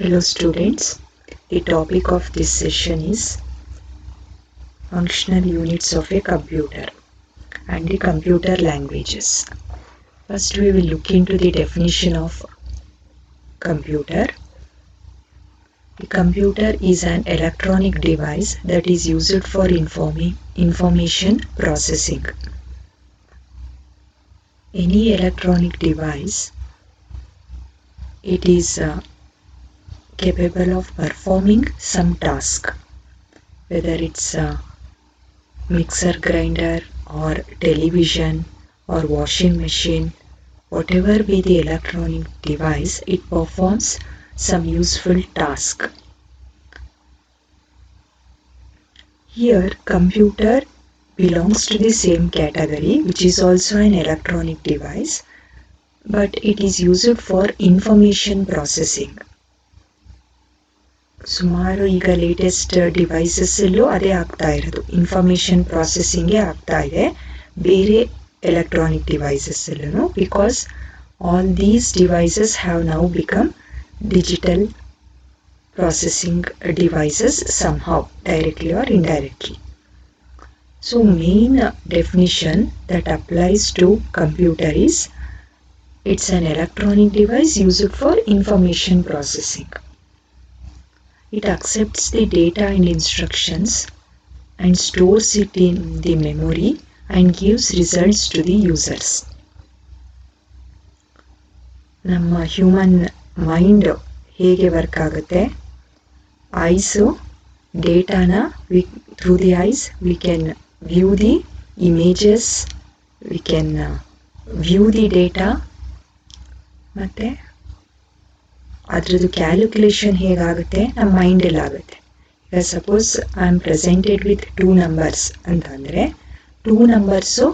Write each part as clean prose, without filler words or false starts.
Hello students, the topic of this session is functional units of a computer and the computer languages. First we will look into the definition of computer. The computer is an electronic device that is used for information processing. Any electronic device, it is capable of performing some task, whether it's a mixer grinder or television or washing machine, whatever be the electronic device, it performs some useful task. Here computer belongs to the same category, which is also an electronic device, but it is used for information processing. ಸುಮಾರು ಈಗ latest ಡಿವೈಸಸ್ಸಲ್ಲೂ ಅದೇ ಆಗ್ತಾ ಇರೋದು, information ಪ್ರಾಸೆಸಿಂಗೇ ಆಗ್ತಾ ಇದೆ ಬೇರೆ electronic ಡಿವೈಸಸ್ಸಲ್ಲೂ, because all these devices have now become digital processing devices somehow, directly or indirectly. So main definition that applies to computer is it's an electronic device used for information processing. It accepts the data and instructions and stores it in the memory and gives results to the users. ನಮ್ಮ human mind ಹೇಗೆ work ಆಗುತ್ತೆ, eyes ಡೇಟಾನ through the eyes we can view the images, we can view the data, ಮತ್ತು ಅದರದ್ದು calculation ಹೇಗಾಗುತ್ತೆ ನಮ್ಮ ಮೈಂಡಲ್ಲಿ ಆಗುತ್ತೆ. ಈಗ suppose I am presented with 2 numbers ಅಂತಂದರೆ 2 numbers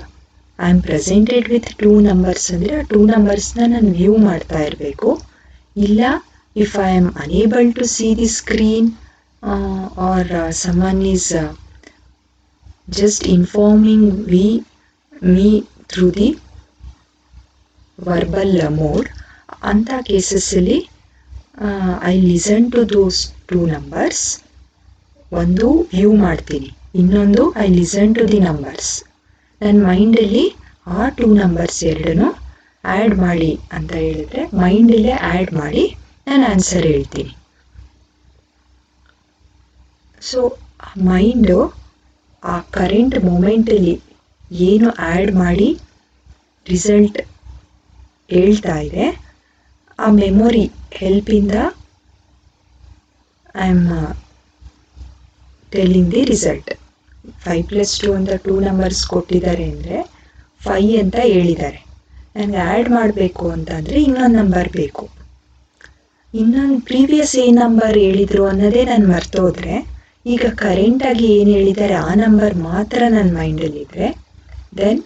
I am presented with 2 numbers ಅಂದರೆ ಆ 2 ನಂಬರ್ಸ್ನ ನಾನು ವ್ಯೂ ಮಾಡ್ತಾ ಇರಬೇಕು. ಇಲ್ಲ if I am unable to see the screen or someone is just informing me through the verbal mode, anta cases alli I listen to those 2 numbers. ಒಂದು view ಮಾಡ್ತೀನಿ, ಇನ್ನೊಂದು I listen to the numbers. ನನ್ನ ಮೈಂಡಲ್ಲಿ ಆ 2 numbers ಎರಡನ್ನೂ add ಮಾಡಿ ಅಂತ ಹೇಳಿದ್ರೆ ಮೈಂಡಲ್ಲೇ ಆ್ಯಡ್ ಮಾಡಿ ನಾನು ಆನ್ಸರ್ ಹೇಳ್ತೀನಿ. ಸೊ ಮೈಂಡು ಆ ಕರೆಂಟ್ ಮೂಮೆಂಟಲ್ಲಿ ಏನು ಆ್ಯಡ್ ಮಾಡಿ ರಿಸಲ್ಟ್ ಹೇಳ್ತಾ ಇದೆ, ಆ ಮೆಮೊರಿ ಹೆಲ್ಪಿಂದ I am telling the result. 5+2 ಅಂತ 2 ನಂಬರ್ಸ್ ಕೊಟ್ಟಿದ್ದಾರೆ ಅಂದರೆ 5 ಅಂತ ಹೇಳಿದ್ದಾರೆ, ನನಗೆ ಆ್ಯಡ್ ಮಾಡಬೇಕು ಅಂತಂದರೆ ಇನ್ನೊಂದು ನಂಬರ್ ಬೇಕು. ಇನ್ನೊಂದು ಪ್ರೀವಿಯಸ್ ಏನು ನಂಬರ್ ಹೇಳಿದರು ಅನ್ನೋದೇ ನಾನು ಮರ್ತೋದ್ರೆ, ಈಗ ಕರೆಂಟಾಗಿ ಏನು ಹೇಳಿದ್ದಾರೆ ಆ ನಂಬರ್ ಮಾತ್ರ ನನ್ನ ಮೈಂಡಲ್ಲಿದ್ದರೆ then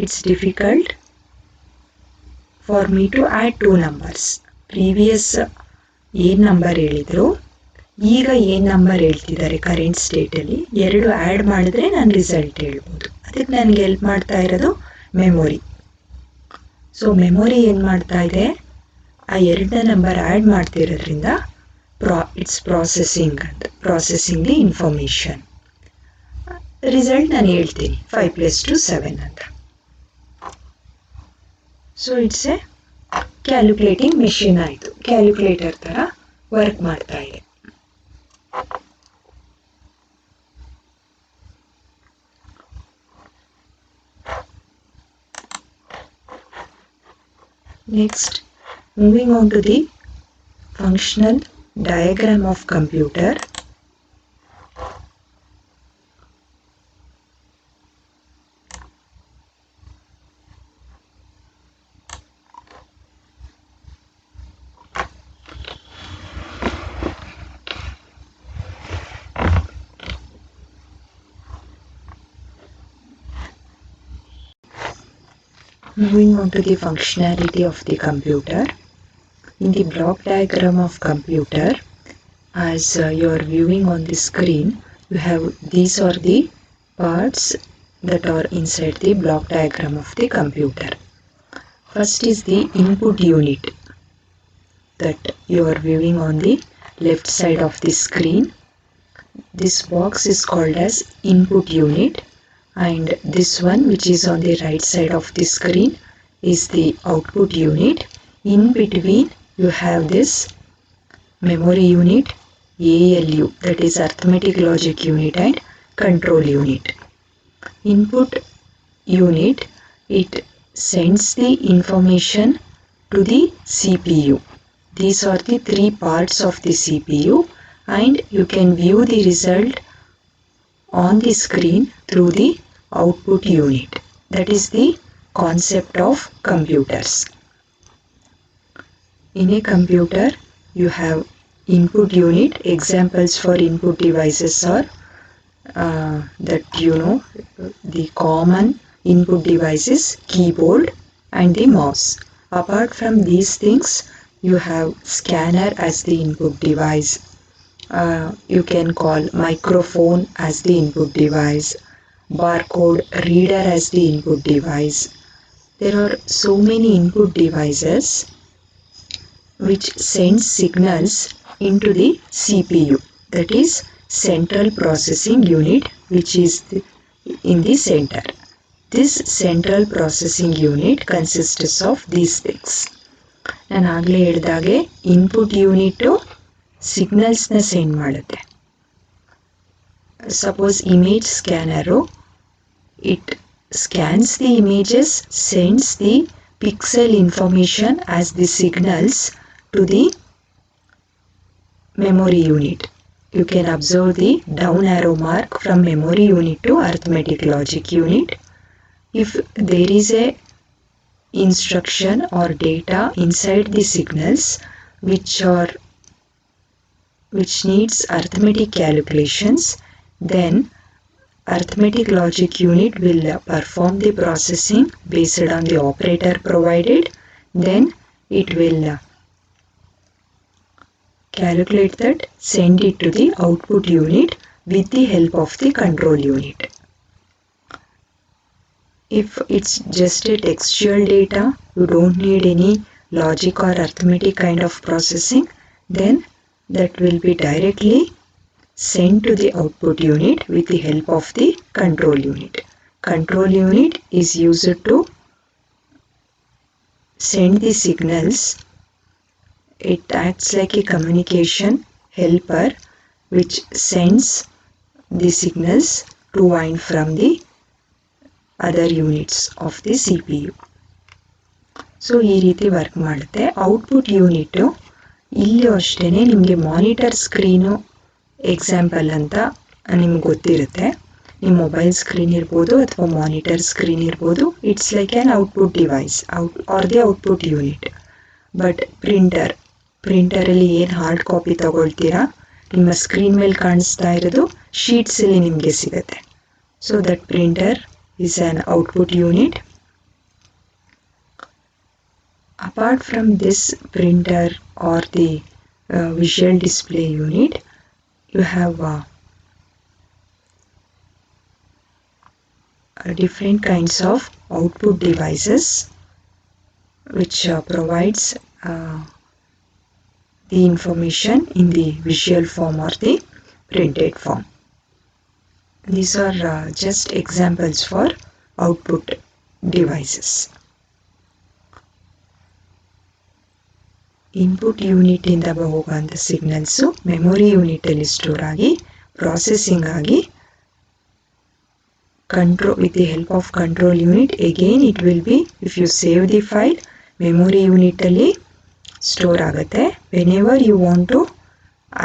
it's difficult for me to add 2 numbers. Previous ಏನು ನಂಬರ್ ಹೇಳಿದರು, ಈಗ ಏನು ನಂಬರ್ ಹೇಳ್ತಿದ್ದಾರೆ ಕರೆಂಟ್ ಸ್ಟೇಟಲ್ಲಿ, ಎರಡು ಆ್ಯಡ್ ಮಾಡಿದ್ರೆ ನಾನು ರಿಸಲ್ಟ್ ಹೇಳ್ಬೋದು. ಅದಕ್ಕೆ ನನಗೆ ಹೆಲ್ಪ್ ಮಾಡ್ತಾ ಇರೋದು ಮೆಮೊರಿ. ಸೊ ಮೆಮೊರಿ ಏನು ಮಾಡ್ತಾ ಇದೆ, ಆ ಎರಡನೇ ನಂಬರ್ ಆ್ಯಡ್ ಮಾಡ್ತಿರೋದ್ರಿಂದ it's processing the information. Result ನಾನು ಹೇಳ್ತೀನಿ 5+2 7 ಅಂತ. So it's a calculating machine ಆಯಿತು, ಕ್ಯಾಲ್ಕುಲೇಟರ್ ಥರ ವರ್ಕ್ ಮಾಡ್ತಾ ಇದೆ. Next, moving on to the functional diagram of computer. Moving on to the functionality of the computer. In the block diagram of computer, as you are viewing on the screen, you have these are the parts that are inside the block diagram of the computer. First is the input unit. that you are viewing on the left side of the screen. This box is called as input unit, and this one which is on the right side of the screen is the output unit. In between you have this memory unit, ALU, that is arithmetic logic unit, and control unit. Input unit, it sends the information to the CPU. These are the three parts of the CPU, and you can view the result on the screen through the output unit. That is the concept of computers. In a computer, you have input unit. Examples for input devices are the common input devices, keyboard and the mouse. Apart from these things, you have scanner as the input device. You can call microphone as the input device, barcode reader as the input device. There are so many input devices which sends signals into the CPU, that is central processing unit, which is in the center. This central processing unit consists of these things. ನಾನು ಆಗಲೇ ಹೇಳಿದಾಗೆ input unit ಸಿಗ್ನಲ್ಸ್ನ send ಮಾಡುತ್ತೆ. Suppose image ಸ್ಕ್ಯಾನರು, it scans the images, sends the pixel information as the signals to the memory unit. You can observe the down arrow mark from memory unit to arithmetic logic unit. If there is a instruction or data inside the signals which needs arithmetic calculations, then arithmetic logic unit will perform the processing based on the operator provided. Then it will calculate that, send it to the output unit with the help of the control unit. If it's just a textual data, you don't need any logic or arithmetic kind of processing, then that will be directly sent to the output unit with the help of the control unit. Control unit is used to send the signals. It acts like a communication helper which sends the signals to and from the other units of the CPU. So ಈ ರೀತಿ work ಮಾಡುತ್ತೆ. Output unit ಇಲ್ಲೂ ಅಷ್ಟೇ ನಿಮಗೆ monitor screen example ಅಂತ ನಿಮ್ಗೆ ಗೊತ್ತಿರುತ್ತೆ. ನಿಮ್ಮ ಮೊಬೈಲ್ ಸ್ಕ್ರೀನ್ ಇರ್ಬೋದು ಅಥವಾ ಮಾನಿಟರ್ ಸ್ಕ್ರೀನ್ ಇರ್ಬೋದು. It's like an output device or the output unit. But ಪ್ರಿಂಟರಲ್ಲಿ ಏನು ಹಾರ್ಡ್ ಕಾಪಿ ತಗೊಳ್ತೀರಾ, ನಿಮ್ಮ ಸ್ಕ್ರೀನ್ ಮೇಲೆ ಕಾಣಿಸ್ತಾ ಇರೋದು ಶೀಟ್ಸಲ್ಲಿ ನಿಮಗೆ ಸಿಗುತ್ತೆ. So that printer is an output unit. Apart from this printer or the visual display unit, you have different kinds of output devices which provides the information in the visual form or the printed form. These are just examples for output devices. Input unit ಇಂದ ಹೋಗುವಂಥ signals memory ಯೂನಿಟಲ್ಲಿ store ಆಗಿ processing ಆಗಿ control with the help of control unit. Again it will be, if you save the file, memory unit ಅಲ್ಲಿ store ಆಗುತ್ತೆ. Whenever you want to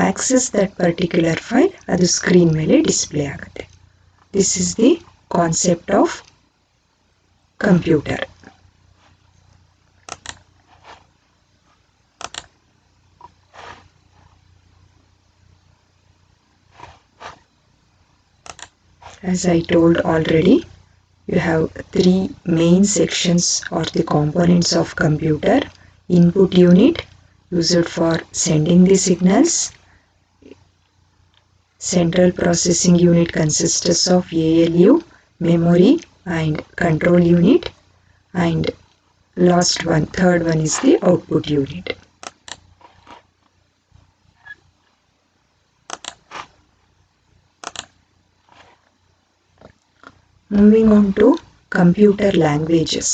access that particular file, ಅದು screen ಮೇಲೆ display ಆಗುತ್ತೆ. This is the concept of computer. As I told already, you have three main sections or the components of computer. Input unit, used for sending the signals. Central processing unit consists of ALU, memory and control unit, and third one is the output unit. Moving on to computer languages.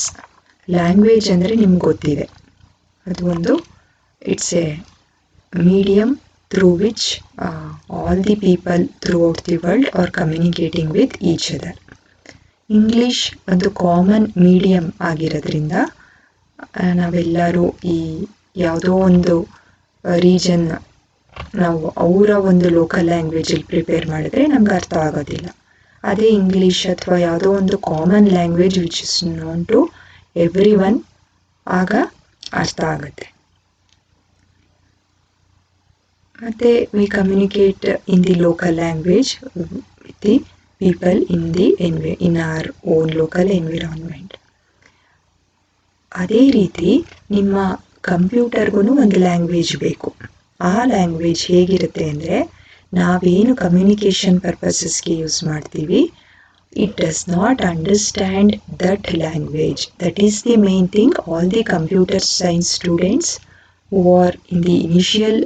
Language ಅಂದರೆ ನಿಮ್ಗೆ ಗೊತ್ತಿದೆ, ಅದು ಒಂದು it's a medium through which all the people throughout the world are communicating with each other. English ಒಂದು common medium ಆಗಿರೋದ್ರಿಂದ ನಾವೆಲ್ಲರೂ ಈ ಯಾವುದೋ ಒಂದು ರೀಜನ್ ನಾವು ಅವರ ಒಂದು ಲೋಕಲ್ ಲ್ಯಾಂಗ್ವೇಜಲ್ಲಿ ಪ್ರಿಪೇರ್ ಮಾಡಿದ್ರೆ ನಮ್ಗೆ ಅರ್ಥ ಆಗೋದಿಲ್ಲ. ಅದೇ ಇಂಗ್ಲೀಷ್ ಅಥವಾ ಯಾವುದೋ ಒಂದು common language which is known to everyone, ಆಗ ಅರ್ಥ ಆಗುತ್ತೆ. ಮತ್ತು we communicate in the local language with the people in our own local environment. ಅದೇ ರೀತಿ ನಿಮ್ಮ ಕಂಪ್ಯೂಟರ್ಗೂ ಒಂದು ಲ್ಯಾಂಗ್ವೇಜ್ ಬೇಕು. ಆ ಲ್ಯಾಂಗ್ವೇಜ್ ಹೇಗಿರುತ್ತೆ ಅಂದರೆ, ನಾವೇನು ಕಮ್ಯುನಿಕೇಷನ್ ಪರ್ಪಸಸ್ಗೆ ಯೂಸ್ ಮಾಡ್ತೀವಿ, it does not understand that language. That is the main thing all the computer science students who are in the initial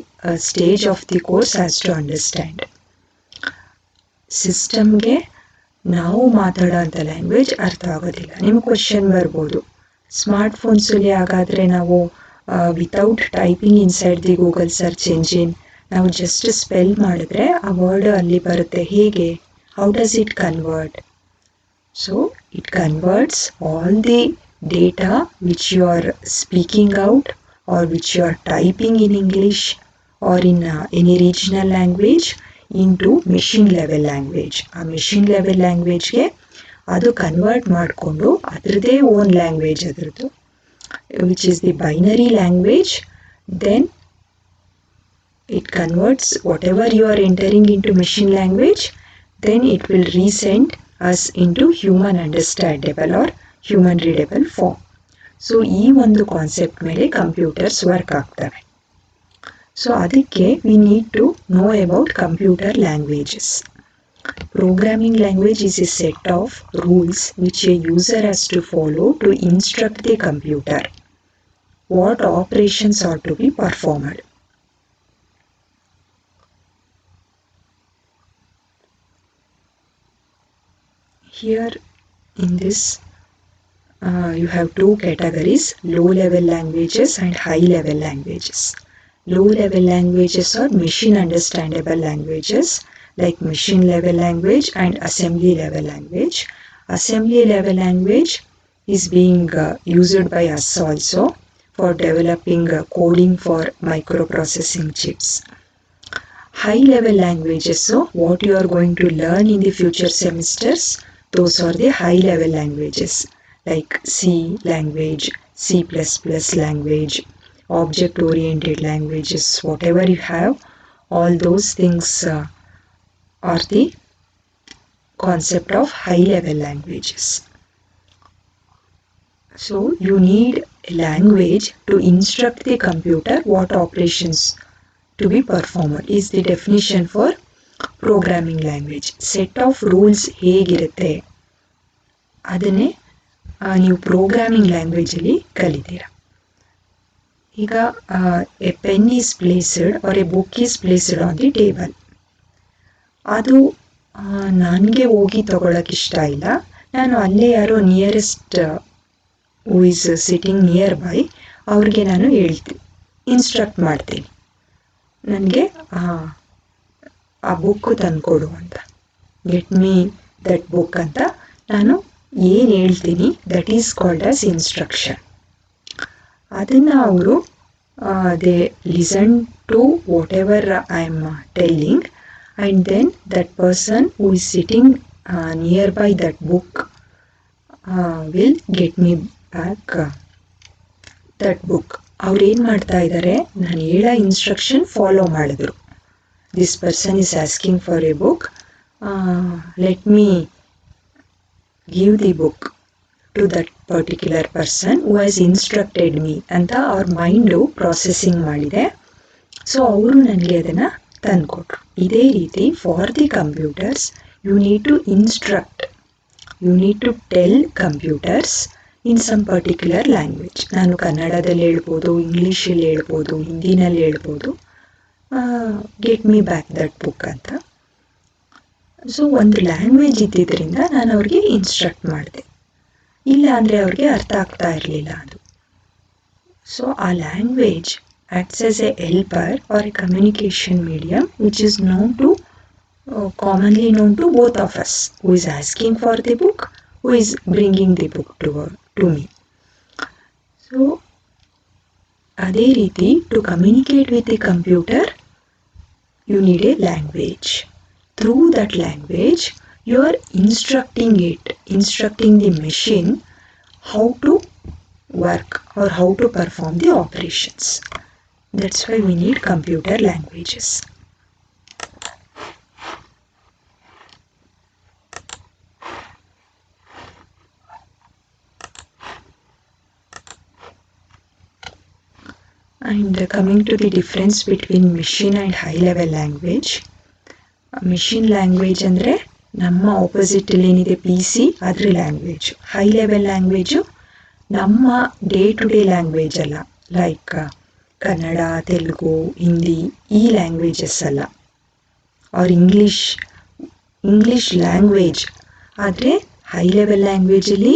stage of the course has to understand. ಸಿಸ್ಟಮ್ಗೆ ನಾವು ಮಾತಾಡೋ ಅಂಥ language ಅರ್ಥ ಆಗೋದಿಲ್ಲ. ನಿಮ್ಗೆ question ಬರ್ಬೋದು, smart ಫೋನ್ಸಲ್ಲಿ ಹಾಗಾದರೆ ನಾವು without typing inside the Google search engine ನಾವು ಜಸ್ಟ್ ಸ್ಪೆಲ್ ಮಾಡಿದ್ರೆ ಆ ವರ್ಡ್ ಅಲ್ಲಿ ಬರುತ್ತೆ, ಹೇಗೆ, how does it convert? So it converts all the data which you are speaking out or which you are typing in English or in any regional language into machine level language. ಆ machine level ಲ್ಯಾಂಗ್ವೇಜ್ಗೆ ಅದು convert ಮಾಡಿಕೊಂಡು ಅದರದೇ own language ಅದರದ್ದು, which is the binary language. Then it converts whatever you are entering into machine language, then it will resend us into human understandable or human readable form. So ಈ ಒಂದು concept ಮೇಲೆ computers work ಆಗ್ತವೆ. So ಅದಕ್ಕೆ we need to know about computer languages. Programming language is a set of rules which a user has to follow to instruct the computer what operations are to be performed. Here in this you have two categories, low level languages and high level languages. Low level languages are machine understandable languages like machine level language and assembly level language. Assembly level language is being used by us also for developing coding for microprocessing chips. High level languages, so what you are going to learn in the future semesters, those are the high level languages like C language, C++ language, object oriented languages, whatever you have, all those things are the concept of high level languages. So you need a language to instruct the computer what operations to be performed is the definition for programming language. Set of rules ಹೇಗಿರುತ್ತೆ ಅದನ್ನೇ ನೀವು programming ಲ್ಯಾಂಗ್ವೇಜಲ್ಲಿ ಕಲಿತೀರಾ. ಈಗ a pen is placed or a book is placed on the table. ಅದು ನನಗೆ ಹೋಗಿ ತಗೊಳಕ್ಕೆ ಇಷ್ಟ ಇಲ್ಲ, ನಾನು ಅಲ್ಲೇ ಯಾರೋ nearest who is sitting nearby ಅವ್ರಿಗೆ ನಾನು ಹೇಳ್ತೀನಿ, ಇನ್ಸ್ಟ್ರಕ್ಟ್ ಮಾಡ್ತೀನಿ, ನನಗೆ ಆ ಬುಕ್ಕು ತಂದುಕೊಡು ಅಂತ, ಗೆಟ್ ಮೀ ದಟ್ ಬುಕ್ ಅಂತ ನಾನು ಏನು ಹೇಳ್ತೀನಿ, that is called as instruction. ಅದನ್ನು ಅವರು they listen to whatever I am telling and then that person who is sitting nearby that book will get me back that book. ಅವ್ರು ಏನು ಮಾಡ್ತಾ ಇದ್ದಾರೆ, ನಾನು ಹೇಳೋ ಇನ್ಸ್ಟ್ರಕ್ಷನ್ ಫಾಲೋ ಮಾಡಿದ್ರು. This person is asking for a book, let me give the book to that particular person who has instructed me ಅಂತ ಅವ್ರ mind processing ಮಾಡಿದೆ. ಸೊ ಅವರು ನನಗೆ ಅದನ್ನು ತಂದುಕೊಟ್ರು. ಇದೇ ರೀತಿ for the computers you need to instruct, you need to tell computers in some particular language. ನಾನು ಕನ್ನಡದಲ್ಲಿ ಹೇಳ್ಬೋದು, ಇಂಗ್ಲೀಷಲ್ಲಿ ಹೇಳ್ಬೋದು, ಹಿಂದಿನಲ್ಲಿ ಹೇಳ್ಬೋದು, get me back that book ಅಂತ. ಸೊ ಒಂದು ಲ್ಯಾಂಗ್ವೇಜ್ ಇದ್ದಿದ್ದರಿಂದ ನಾನು ಅವ್ರಿಗೆ ಇನ್ಸ್ಟ್ರಕ್ಟ್ ಮಾಡಿದೆ, ಇಲ್ಲ ಅಂದರೆ ಅವ್ರಿಗೆ ಅರ್ಥ ಆಗ್ತಾ ಇರಲಿಲ್ಲ ಅದು. ಸೊ ಆ language acts as a helper or a communication medium which is commonly known to both of us, who is asking for the book, who is bringing the book to me. So ಅದೇ ರೀತಿ to communicate with the computer you need a language. Through that language you are instructing the machine how to work or how to perform the operations. That's why we need computer languages. And coming to the difference between machine and high level language. Machine language ಅಂದರೆ ನಮ್ಮ opposite ಏನಿದೆ PC ಅದ್ರ language. High level language ನಮ್ಮ day to day language ಅಲ್ಲ, like Kannada, Telugu, Hindi ಈ languages ಅಲ್ಲ, ಅವ್ರ English language. ಆದರೆ ಹೈ ಲೆವೆಲ್ ಲ್ಯಾಂಗ್ವೇಜಲ್ಲಿ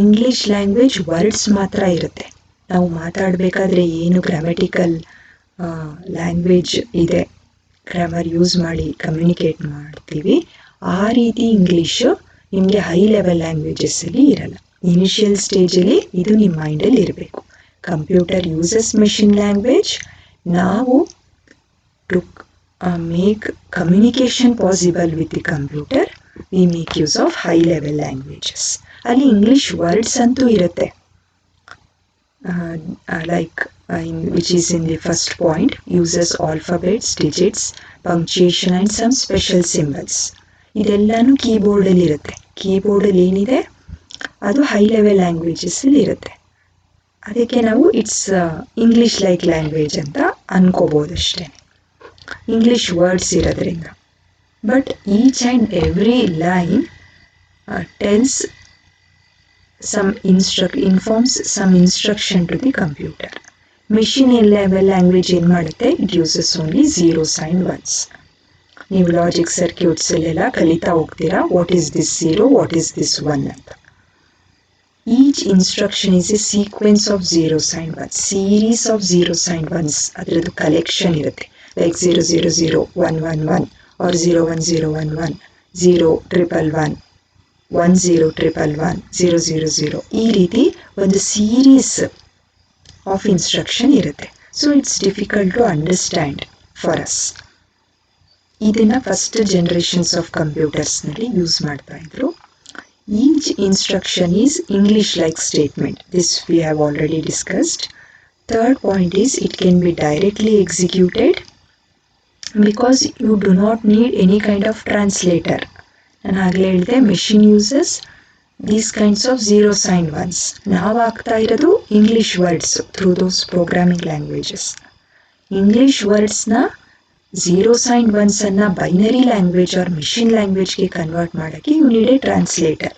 ಇಂಗ್ಲೀಷ್ ಲ್ಯಾಂಗ್ವೇಜ್ ವರ್ಡ್ಸ್ ಮಾತ್ರ ಇರುತ್ತೆ. ನಾವು ಮಾತಾಡಬೇಕಾದ್ರೆ ಏನು ಗ್ರಾಮೆಟಿಕಲ್ ಲ್ಯಾಂಗ್ವೇಜ್ ಇದೆ, ಗ್ರಾಮರ್ ಯೂಸ್ ಮಾಡಿ ಕಮ್ಯುನಿಕೇಟ್ ಮಾಡ್ತೀವಿ, ಆ ರೀತಿ ಇಂಗ್ಲೀಷು ನಿಮಗೆ ಹೈ ಲೆವೆಲ್ ಲ್ಯಾಂಗ್ವೇಜಸ್ಸಲ್ಲಿ ಇರಲ್ಲ. ಇನಿಷಿಯಲ್ ಸ್ಟೇಜಲ್ಲಿ ಇದು ನಿಮ್ಮ ಮೈಂಡಲ್ಲಿ ಇರಬೇಕು. Computer uses machine language. ನಾವು to make communication possible with the computer we make use of high level languages. ಅಲ್ಲಿ ಇಂಗ್ಲೀಷ್ ವರ್ಡ್ಸ್ ಅಂತೂ ಇರುತ್ತೆ, which is in the first point, uses alphabets, digits, punctuation and some special symbols. ಇದೆಲ್ಲನೂ ಕೀಬೋರ್ಡಲ್ಲಿ ಇರುತ್ತೆ. ಕೀಬೋರ್ಡಲ್ಲಿ ಏನಿದೆ ಅದು high level ಲ್ಯಾಂಗ್ವೇಜಸ್ಸಲ್ಲಿ ಇರುತ್ತೆ. ಅದಕ್ಕೆ ನಾವು ಇಟ್ಸ್ ಇಂಗ್ಲೀಷ್ ಲೈಕ್ ಲ್ಯಾಂಗ್ವೇಜ್ ಅಂತ ಅನ್ಕೋಬೋದಷ್ಟೇ, ಇಂಗ್ಲೀಷ್ ವರ್ಡ್ಸ್ ಇರೋದ್ರಿಂದ. But each and every line tells informs some instruction to the computer. Machine level language ಏನು ಮಾಡುತ್ತೆ, it uses only zeros and ones. ನೀವು ಲಾಜಿಕ್ ಸರ್ಕ್ಯೂಟ್ಸ್ ಅಲ್ಲೆಲ್ಲ ಕಲಿತಾ ಹೋಗ್ತೀರಾ, what is this zero, what is this one ಅಂತ. Each instruction is a sequence of zeros and ones, series of zeros and ones. ಅದರದ್ದು collection ಇರುತ್ತೆ, like 000 111 or 01011 0111 1011 000. ಈ ರೀತಿ ಒಂದು ಸೀರೀಸ್ ಆಫ್ ಇನ್ಸ್ಟ್ರಕ್ಷನ್ ಇರುತ್ತೆ. So it's difficult to understand for us. ಇದನ್ನು first generations of ಕಂಪ್ಯೂಟರ್ಸ್ನಲ್ಲಿ use ಮಾಡ್ತಾ ಇದ್ರು. Each instruction is English like statement. This we have already discussed. Third point is it can be directly executed because you do not need any kind of translator. ನಾನು ಆಗಲೇ ಹೇಳಿದೆ, machine uses these kinds of zeros and ones. ನಾವು ಆಗ್ತಾ ಇರೋದು English words through those programming languages. English ವರ್ಡ್ಸ್ನ zeros and ones ಅನ್ನ binary language or machine ಲ್ಯಾಂಗ್ವೇಜ್ಗೆ convert ಮಾಡೋಕ್ಕೆ ಯು ನೀಡ್ ಎ ಟ್ರಾನ್ಸ್ಲೇಟರ್.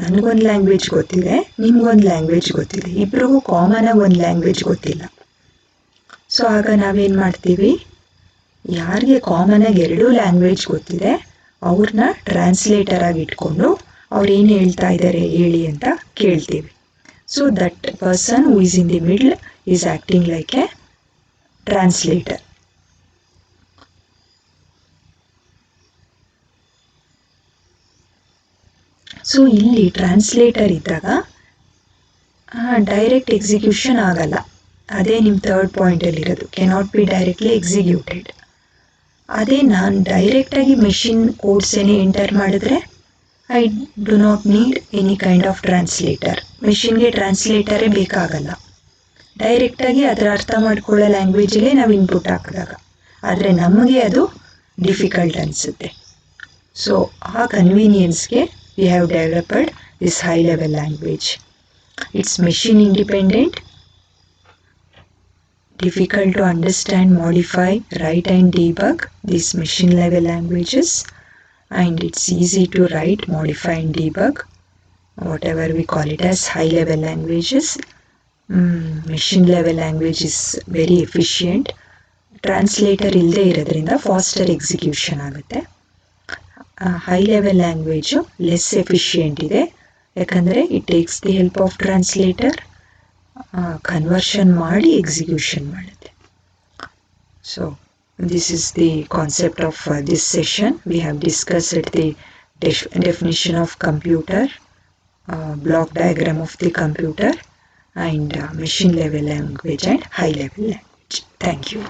ನನಗೊಂದು ಲ್ಯಾಂಗ್ವೇಜ್ ಗೊತ್ತಿದೆ, ನಿಮ್ಗೊಂದು ಲ್ಯಾಂಗ್ವೇಜ್ ಗೊತ್ತಿದೆ, ಇಬ್ಬರಿಗೂ ಕಾಮನ್ ಆಗಿ ಒಂದು ಲ್ಯಾಂಗ್ವೇಜ್ ಗೊತ್ತಿಲ್ಲ. ಸೊ ಆಗ ನಾವೇನು ಮಾಡ್ತೀವಿ, ಯಾರಿಗೆ ಕಾಮನ್ ಆಗಿ ಎರಡೂ ಲ್ಯಾಂಗ್ವೇಜ್ ಗೊತ್ತಿದೆ ಅವ್ರನ್ನ ಟ್ರಾನ್ಸ್ಲೇಟರ್ ಆಗಿ ಇಟ್ಕೊಂಡು ಅವ್ರು ಏನು ಹೇಳ್ತಾ ಇದ್ದಾರೆ ಹೇಳಿ ಅಂತ ಕೇಳ್ತೀವಿ. So that person who is in the middle is acting like a translator. So ಇಲ್ಲಿ ಟ್ರಾನ್ಸ್ಲೇಟರ್ ಇದ್ದಾಗ ಡೈರೆಕ್ಟ್ ಎಕ್ಸಿಕ್ಯೂಷನ್ ಆಗಲ್ಲ. ಅದೇ ನಿಮ್ಮ ಥರ್ಡ್ ಪಾಯಿಂಟಲ್ಲಿರೋದು, ಕೆನಾಟ್ ಬಿ ಡೈರೆಕ್ಟ್ಲಿ ಎಕ್ಸಿಕ್ಯೂಟೆಡ್. ಅದೇ ನಾನು ಡೈರೆಕ್ಟಾಗಿ ಮೆಷಿನ್ ಕೋಡ್ಸ್ ಏನೇ ಎಂಟರ್ ಮಾಡಿದ್ರೆ I do not need any kind of translator. ಮೆಷಿನ್ಗೆ ಟ್ರಾನ್ಸ್ಲೇಟರೇ ಬೇಕಾಗಲ್ಲ, ಡೈರೆಕ್ಟಾಗಿ ಅದರ ಅರ್ಥ ಮಾಡ್ಕೊಳ್ಳೋ ಲ್ಯಾಂಗ್ವೇಜಲ್ಲೇ ನಾವು ಇನ್ಪುಟ್ ಹಾಕಿದಾಗ. ಆದರೆ ನಮಗೆ ಅದು ಡಿಫಿಕಲ್ಟ್ ಅನಿಸುತ್ತೆ. ಸೊ ಆ ಕನ್ವೀನಿಯನ್ಸ್ಗೆ we have developed this high level language. It's machine independent, difficult to understand, modify, write and debug these machine level languages, and it's easy to write, modify and debug whatever we call it as high level languages. Machine level language is very efficient translator ಇಲ್ಲದೆ ಇರೋದ್ರಿಂದ faster execution ಆಗುತ್ತೆ. High level language less efficient ಇದೆ, ಯಾಕಂದರೆ it takes the help of translator, conversion ಮಾಡಿ execution ಮಾಡುತ್ತೆ. So this is the concept of this session. We have discussed the definition of computer, block diagram of the computer, and machine level language and high level language. Thank you.